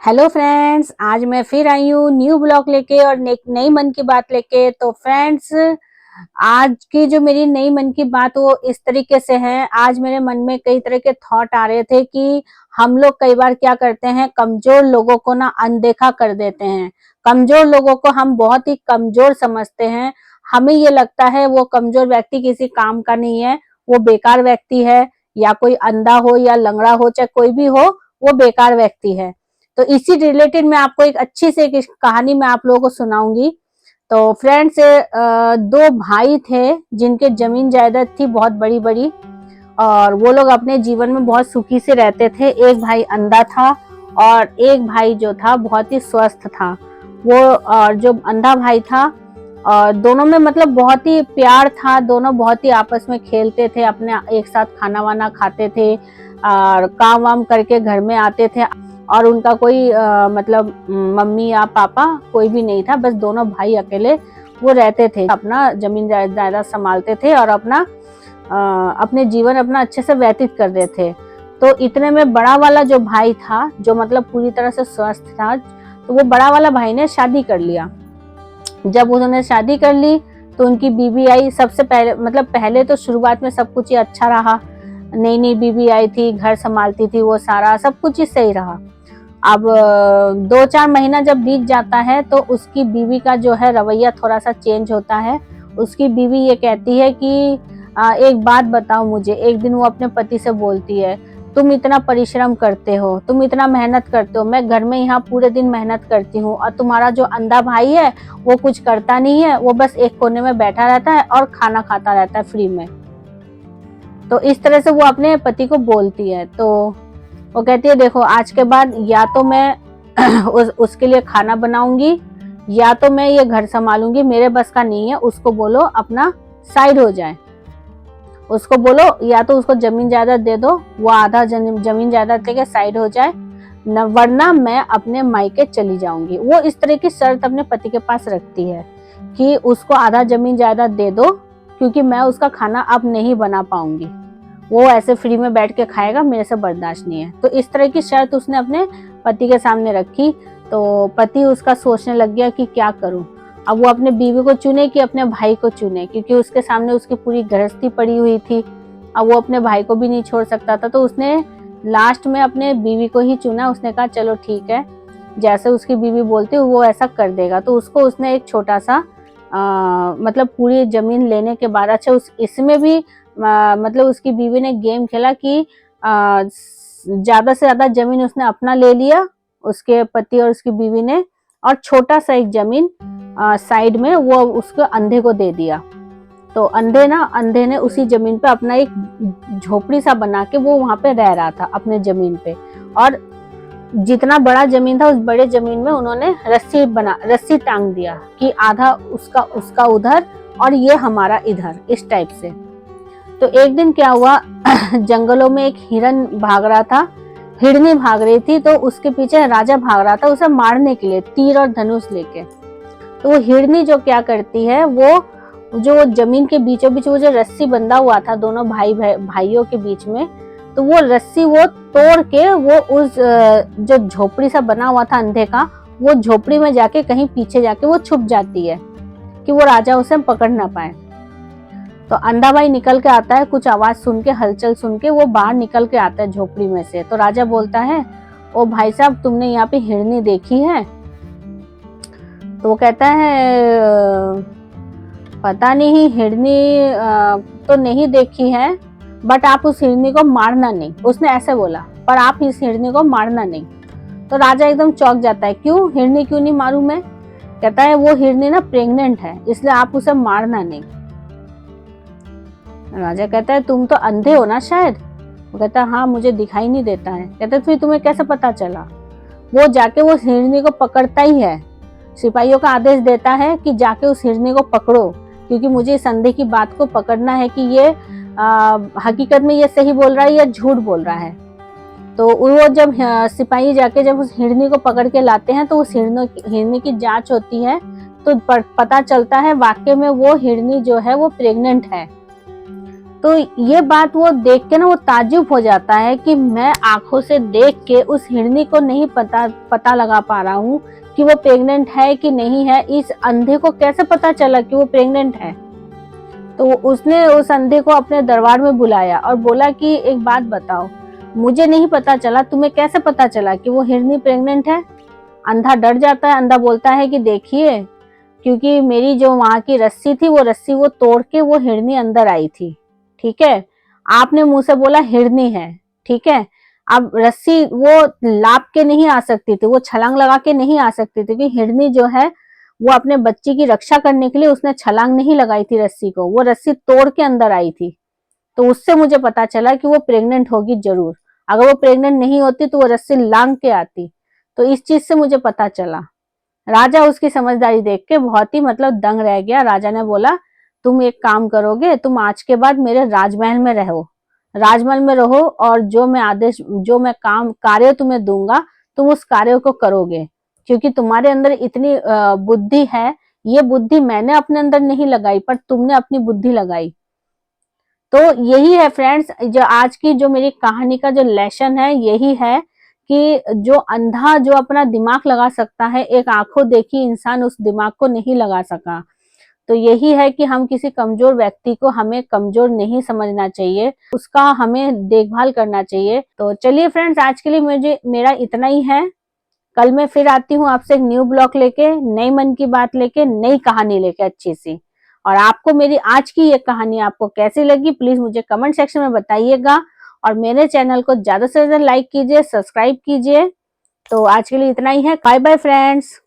Hello friends, आज मैं फिर आई हूँ न्यू ब्लॉग लेके और एक नई मन की बात लेके। तो फ्रेंड्स, आज की जो मेरी नई मन की बात वो इस तरीके से है। आज मेरे मन में कई तरह के थॉट आ रहे थे कि हम लोग कई बार क्या करते हैं, कमजोर लोगों को ना अनदेखा कर देते हैं। कमजोर लोगों को हम बहुत ही कमजोर समझते हैं। हमें ये लगता है वो कमजोर व्यक्ति किसी काम का नहीं है, वो बेकार व्यक्ति है। या कोई अंधा हो या लंगड़ा हो, चाहे कोई भी हो, वो बेकार व्यक्ति है। तो इसी रिलेटेड मैं आपको एक अच्छी से एक कहानी मैं आप लोगों को सुनाऊंगी। तो फ्रेंड्स, दो भाई थे जिनके जमीन जायदाद थी बहुत बड़ी बड़ी, और वो लोग अपने जीवन में बहुत सुखी से रहते थे। एक भाई अंधा था और एक भाई जो था बहुत ही स्वस्थ था। वो और जो अंधा भाई था, और दोनों में मतलब बहुत ही प्यार था। दोनों बहुत ही आपस में खेलते थे, अपने एक साथ खाना वाना खाते थे और काम वाम करके घर में आते थे। और उनका कोई मतलब मम्मी या पापा कोई भी नहीं था, बस दोनों भाई अकेले वो रहते थे, अपना जमीन जायदाद संभालते थे और अपना अपने जीवन अपना अच्छे से व्यतीत कर रहे थे। तो इतने में बड़ा वाला जो भाई था, जो मतलब पूरी तरह से स्वस्थ था, तो वो बड़ा वाला भाई ने शादी कर लिया। जब उन्होंने शादी कर ली तो उनकी बीवी आई। सबसे पहले मतलब पहले तो शुरुआत में सब कुछ ही अच्छा रहा। नई नई बीवी आई थी, घर संभालती थी, वो सारा सब कुछ ही सही रहा। अब 2-4 महीना जब बीत जाता है तो उसकी बीवी का जो है रवैया थोड़ा सा चेंज होता है। उसकी बीवी ये कहती है कि एक बात बताओ मुझे। एक दिन वो अपने पति से बोलती है, तुम इतना परिश्रम करते हो, तुम इतना मेहनत करते हो, मैं घर में यहाँ पूरे दिन मेहनत करती हूँ, और तुम्हारा जो अंधा भाई है वो कुछ करता नहीं है, वो बस एक कोने में बैठा रहता है और खाना खाता रहता है फ्री में। तो इस तरह से वो अपने पति को बोलती है। तो वो कहती है, देखो आज के बाद या तो मैं उसके लिए खाना बनाऊंगी या तो मैं ये घर संभालूंगी, मेरे बस का नहीं है। उसको बोलो अपना साइड हो जाए। उसको बोलो या तो उसको जमीन जायदाद दे दो, वो आधा जमीन जायदाद लेके साइड हो जाए, न वरना मैं अपने मायके चली जाऊंगी। वो इस तरह की शर्त अपने पति के पास रखती है कि उसको आधा जमीन जायदाद दे दो, क्योंकि मैं उसका खाना अब नहीं बना पाऊंगी, वो ऐसे फ्री में बैठ के खाएगा, मेरे से बर्दाश्त नहीं है। तो इस तरह की शर्त उसने अपने पति के सामने रखी। तो पति उसका सोचने लग गया कि क्या करूं। अब वो अपने बीवी को चुने कि अपने भाई को चुने, क्योंकि उसके सामने उसकी पूरी गृहस्थी पड़ी हुई थी। अब वो अपने भाई को भी नहीं छोड़ सकता था। तो उसने लास्ट में अपने बीवी को ही चुना। उसने कहा चलो ठीक है, जैसे उसकी बीवी बोलती वो ऐसा कर देगा। तो उसको उसने एक छोटा सा मतलब पूरी जमीन लेने के बाद, अच्छा इसमें भी मतलब उसकी बीवी ने गेम खेला कि ज्यादा से ज्यादा जमीन उसने अपना ले लिया, उसके पति और उसकी बीवी ने, और छोटा सा एक जमीन साइड में वो उसको अंधे को दे दिया। तो अंधे ने उसी जमीन पे अपना एक झोपड़ी सा बना के वो वहां पे रह रहा था अपने जमीन पे। और जितना बड़ा जमीन था उस बड़े जमीन में उन्होंने रस्सी टांग दिया कि आधा उसका उसका उधर और ये हमारा इधर, इस टाइप से। तो एक दिन क्या हुआ, जंगलों में एक हिरन भाग रहा था, हिरनी भाग रही थी। तो उसके पीछे राजा भाग रहा था उसे मारने के लिए, तीर और धनुष लेके। तो वो हिरनी जो क्या करती है, वो जो जमीन के बीचों बीच वो जो रस्सी बंधा हुआ था दोनों भाइयों के बीच में, तो वो रस्सी वो तोड़ के वो उस जो झोपड़ी सा बना हुआ था अंधे का, वो झोपड़ी में जाके कहीं पीछे जाके वो छुप जाती है कि वो राजा उसे पकड़ ना पाए। तो अंधा भाई निकल के आता है, कुछ आवाज सुन के, हलचल सुन के वो बाहर निकल के आता है झोपड़ी में से। तो राजा बोलता है, ओ भाई साहब, तुमने यहाँ पे हिरनी देखी है? तो वो कहता है, पता नहीं, हिरनी तो नहीं देखी है, बट आप उस हिरनी को मारना नहीं। उसने ऐसे बोला, पर आप इस हिरनी को मारना नहीं। तो राजा एकदम चौंक जाता है, क्यों, हिरनी क्यों नहीं मारूं मैं? कहता है, वो हिरनी ना प्रेग्नेंट है, इसलिए आप उसे मारना नहीं। राजा कहता है, तुम तो अंधे हो ना शायद? वो कहता है, हाँ, मुझे दिखाई नहीं देता है। कहता है, फिर तुम्हें कैसे पता चला? वो जाके वो हिरनी को पकड़ता ही है, सिपाहियों का आदेश देता है कि जाके उस हिरनी को पकड़ो, क्योंकि मुझे इस अंधे की बात को पकड़ना है कि ये हकीकत में ये सही बोल रहा है या झूठ बोल रहा है। तो वो जब सिपाही जाके जब उस हिरनी को पकड़ के लाते हैं तो उस हिरनी की जांच होती है, तो पता चलता है वाकई में वो हिरनी जो है वो प्रेग्नेंट है। तो ये बात वो देख के ना वो ताज्जुब हो जाता है कि मैं आंखों से देख के उस हिरनी को नहीं पता लगा पा रहा हूँ कि वो प्रेग्नेंट है कि नहीं है। इस अंधे को कैसे पता चला कि वो प्रेग्नेंट है? तो उसने उस अंधे को अपने दरबार में बुलाया और बोला कि एक बात बताओ, मुझे नहीं पता चला, तुम्हें कैसे पता चला कि वो हिरनी प्रेग्नेंट है? अंधा डर जाता है। अंधा बोलता है कि देखिए, क्योंकि मेरी जो वहां की रस्सी थी, वो रस्सी वो तोड़ के वो हिरनी अंदर आई थी। ठीक है, आपने मुंह से बोला हिरनी है। ठीक है, अब रस्सी वो लाप के नहीं आ सकती थी, वो छलांग लगा के नहीं आ सकती थी, क्योंकि हिरनी जो है वो अपने बच्चे की रक्षा करने के लिए उसने छलांग नहीं लगाई थी रस्सी को, वो रस्सी तोड़ के अंदर आई थी। तो उससे मुझे पता चला कि वो प्रेग्नेंट होगी जरूर। अगर वो प्रेग्नेंट नहीं होती तो वो रस्सी लांग के आती। तो इस चीज से मुझे पता चला। राजा उसकी समझदारी देख के बहुत ही मतलब दंग रह गया। राजा ने बोला, तुम एक काम करोगे, तुम आज के बाद मेरे राजमहल में रहो, राजमहल में रहो, और जो मैं काम कार्य तुम्हें दूंगा, तुम उस कार्य को करोगे, क्योंकि तुम्हारे अंदर इतनी बुद्धि है। ये बुद्धि मैंने अपने अंदर नहीं लगाई, पर तुमने अपनी बुद्धि लगाई। तो यही है फ्रेंड्स, जो आज की जो मेरी कहानी का जो लेसन है, यही है कि जो अंधा जो अपना दिमाग लगा सकता है, एक आंखों देखी इंसान उस दिमाग को नहीं लगा सका। तो यही है कि हम किसी कमजोर व्यक्ति को हमें कमजोर नहीं समझना चाहिए, उसका हमें देखभाल करना चाहिए। तो चलिए फ्रेंड्स, आज के लिए मुझे मेरा इतना ही है। कल मैं फिर आती हूँ आपसे एक न्यू ब्लॉग लेके, नई मन की बात लेके, नई कहानी लेके अच्छी सी। और आपको मेरी आज की ये कहानी आपको कैसी लगी, प्लीज मुझे कमेंट सेक्शन में बताइएगा। और मेरे चैनल को ज्यादा से ज्यादा लाइक कीजिए, सब्सक्राइब कीजिए। तो आज के लिए इतना ही है। Bye bye friends.